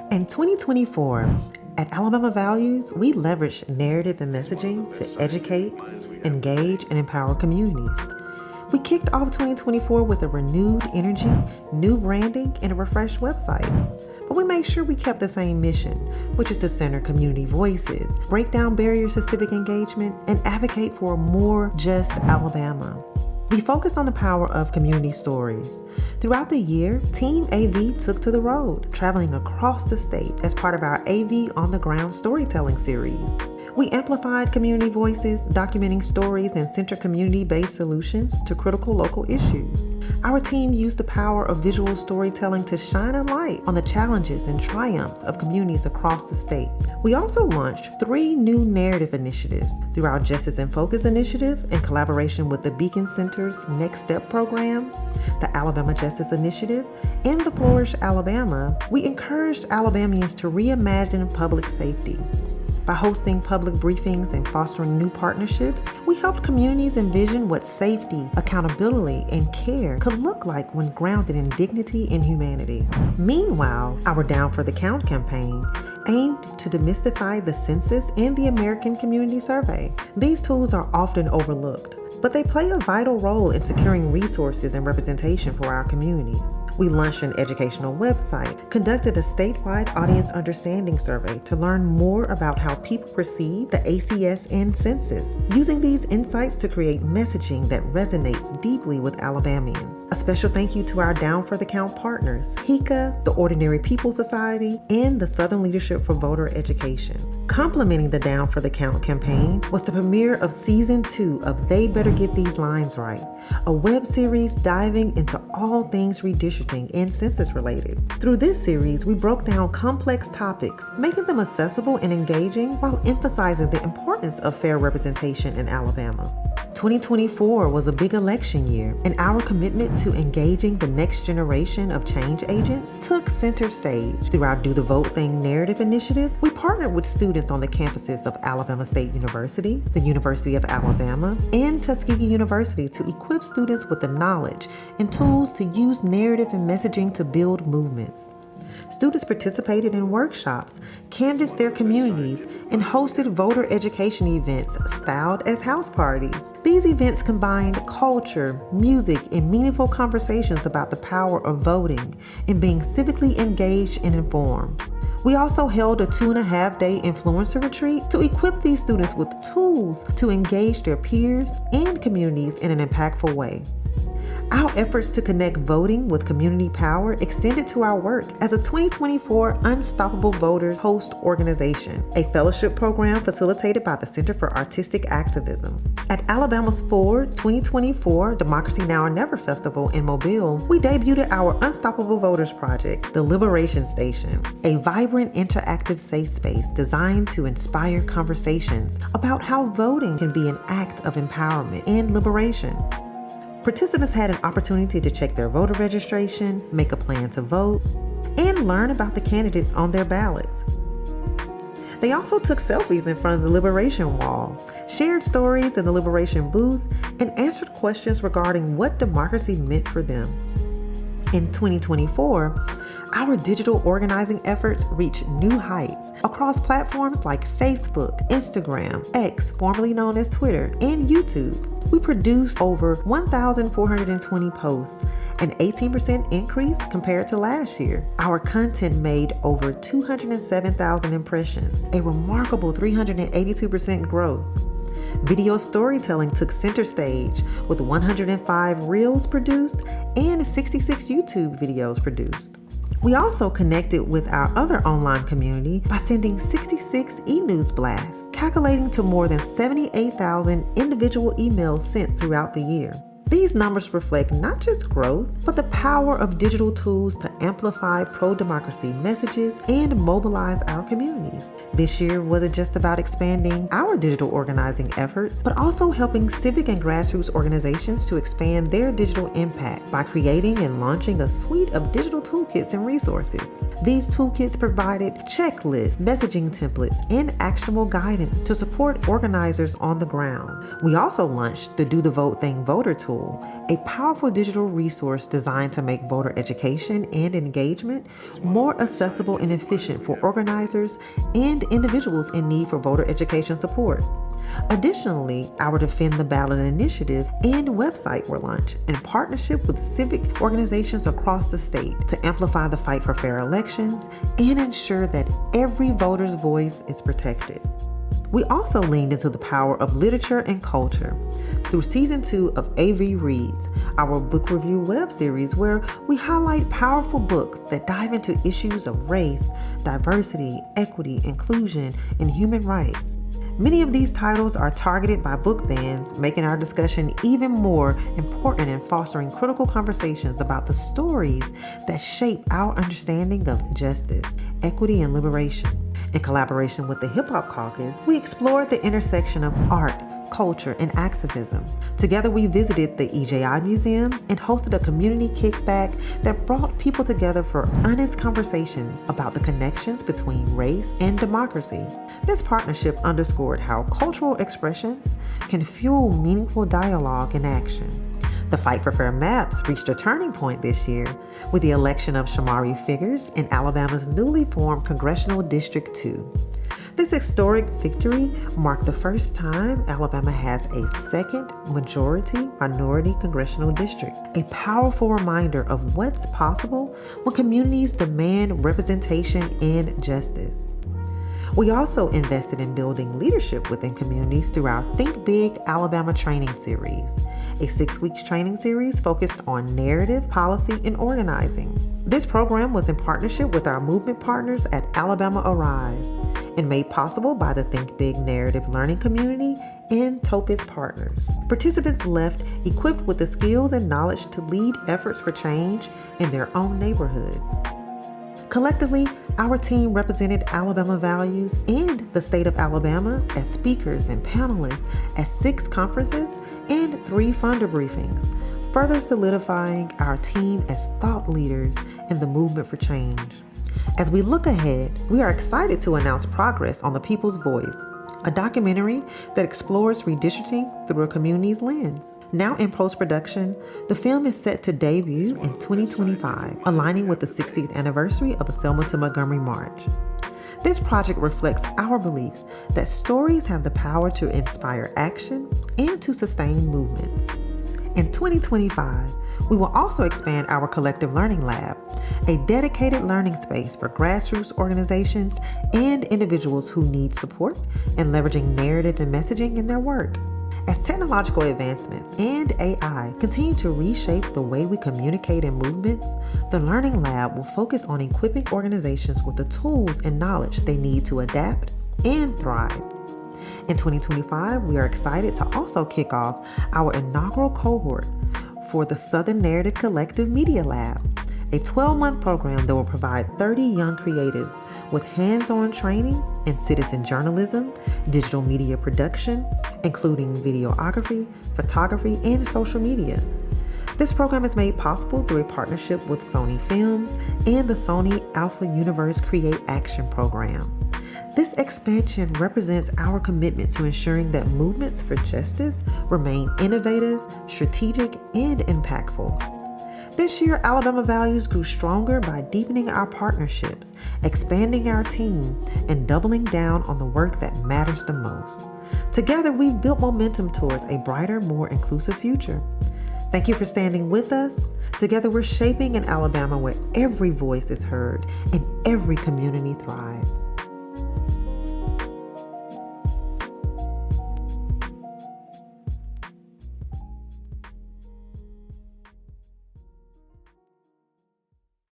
In 2024, at Alabama Values, we leveraged narrative and messaging to educate, engage, and empower communities. We kicked off 2024 with a renewed energy, new branding, and a refreshed website. But we made sure we kept the same mission, which is to center community voices, break down barriers to civic engagement, and advocate for a more just Alabama. We focused on the power of community stories. Throughout the year, Team AV took to the road, traveling across the state as part of our AV on the ground storytelling series. We amplified community voices, documenting stories and centered community-based solutions to critical local issues. Our team used the power of visual storytelling to shine a light on the challenges and triumphs of communities across the state. We also launched 3 new narrative initiatives through our Justice in Focus initiative in collaboration with the Beacon Center's Next Step program, the Alabama Justice Initiative, and the Flourish Alabama. We encouraged Alabamians to reimagine public safety. By hosting public briefings and fostering new partnerships, we helped communities envision what safety, accountability, and care could look like when grounded in dignity and humanity. Meanwhile, our Down for the Count campaign aimed to demystify the census and the American Community Survey. These tools are often overlooked, but they play a vital role in securing resources and representation for our communities. We launched an educational website, conducted a statewide audience understanding survey to learn more about how people perceive the ACS and census, using these insights to create messaging that resonates deeply with Alabamians. A special thank you to our Down for the Count partners, HECA, the Ordinary People Society, and the Southern Leadership for Voter Education. Complementing the Down for the Count campaign was the premiere of Season 2 of They Better Get These Lines Right, a web series diving into all things redistricting and census related. Through this series, we broke down complex topics, making them accessible and engaging while emphasizing the importance of fair representation in Alabama. 2024 was a big election year, and our commitment to engaging the next generation of change agents took center stage. Through our Do the Vote Thing narrative initiative, we partnered with students on the campuses of Alabama State University, the University of Alabama, and Tuskegee University to equip students with the knowledge and tools to use narrative and messaging to build movements. Students participated in workshops, canvassed their communities, and hosted voter education events styled as house parties. These events combined culture, music, and meaningful conversations about the power of voting and being civically engaged and informed. We also held a 2.5-day influencer retreat to equip these students with tools to engage their peers and communities in an impactful way. Our efforts to connect voting with community power extended to our work as a 2024 Unstoppable Voters host organization, a fellowship program facilitated by the Center for Artistic Activism. At Alabama's Ford's 2024 Democracy Now or Never Festival in Mobile, we debuted our Unstoppable Voters project, The Liberation Station, a vibrant, interactive safe space designed to inspire conversations about how voting can be an act of empowerment and liberation. Participants had an opportunity to check their voter registration, make a plan to vote, and learn about the candidates on their ballots. They also took selfies in front of the Liberation Wall, shared stories in the Liberation booth, and answered questions regarding what democracy meant for them. In 2024, our digital organizing efforts reached new heights across platforms like Facebook, Instagram, X, formerly known as Twitter, and YouTube. We produced over 1,420 posts, an 18% increase compared to last year. Our content made over 207,000 impressions, a remarkable 382% growth. Video storytelling took center stage with 105 reels produced and 66 YouTube videos produced. We also connected with our other online community by sending 66 e-news blasts, calculating to more than 78,000 individual emails sent throughout the year. These numbers reflect not just growth, but the power of digital tools to amplify pro-democracy messages and mobilize our communities. This year wasn't just about expanding our digital organizing efforts, but also helping civic and grassroots organizations to expand their digital impact by creating and launching a suite of digital toolkits and resources. These toolkits provided checklists, messaging templates, and actionable guidance to support organizers on the ground. We also launched the Do the Vote Thing voter tool, Tool, a powerful digital resource designed to make voter education and engagement more accessible and efficient for organizers and individuals in need for voter education support. Additionally, our Defend the Ballot initiative and website were launched in partnership with civic organizations across the state to amplify the fight for fair elections and ensure that every voter's voice is protected. We also leaned into the power of literature and culture through Season 2 of AV Reads, our book review web series where we highlight powerful books that dive into issues of race, diversity, equity, inclusion, and human rights. Many of these titles are targeted by book bans, making our discussion even more important in fostering critical conversations about the stories that shape our understanding of justice, equity, and liberation. In collaboration with the Hip Hop Caucus, we explored the intersection of art, culture, and activism. Together, we visited the EJI Museum and hosted a community kickback that brought people together for honest conversations about the connections between race and democracy. This partnership underscored how cultural expressions can fuel meaningful dialogue and action. The fight for fair maps reached a turning point this year with the election of Shamari Figures in Alabama's newly formed Congressional District 2. This historic victory marked the first time Alabama has a second majority minority congressional district, a powerful reminder of what's possible when communities demand representation and justice. We also invested in building leadership within communities through our Think Big Alabama training series, a 6-week training series focused on narrative, policy, and organizing. This program was in partnership with our movement partners at Alabama Arise and made possible by the Think Big Narrative Learning Community and Topis Partners. Participants left equipped with the skills and knowledge to lead efforts for change in their own neighborhoods. Collectively, our team represented Alabama values and the state of Alabama as speakers and panelists at 6 conferences and 3 funder briefings, further solidifying our team as thought leaders in the movement for change. As we look ahead, we are excited to announce progress on The People's Voice, a documentary that explores redistricting through a community's lens. Now in post-production, the film is set to debut in 2025, aligning with the 60th anniversary of the Selma to Montgomery March. This project reflects our beliefs that stories have the power to inspire action and to sustain movements. In 2025, we will also expand our Collective Learning Lab, a dedicated learning space for grassroots organizations and individuals who need support in leveraging narrative and messaging in their work. As technological advancements and AI continue to reshape the way we communicate in movements, the Learning Lab will focus on equipping organizations with the tools and knowledge they need to adapt and thrive. In 2025, we are excited to also kick off our inaugural cohort for the Southern Narrative Collective Media Lab, a 12-month program that will provide 30 young creatives with hands-on training in citizen journalism, digital media production, including videography, photography, and social media. This program is made possible through a partnership with Sony Films and the Sony Alpha Universe CREATE Action program. This expansion represents our commitment to ensuring that movements for justice remain innovative, strategic, and impactful. This year, Alabama Values grew stronger by deepening our partnerships, expanding our team, and doubling down on the work that matters the most. Together, we've built momentum towards a brighter, more inclusive future. Thank you for standing with us. Together, we're shaping an Alabama where every voice is heard and every community thrives.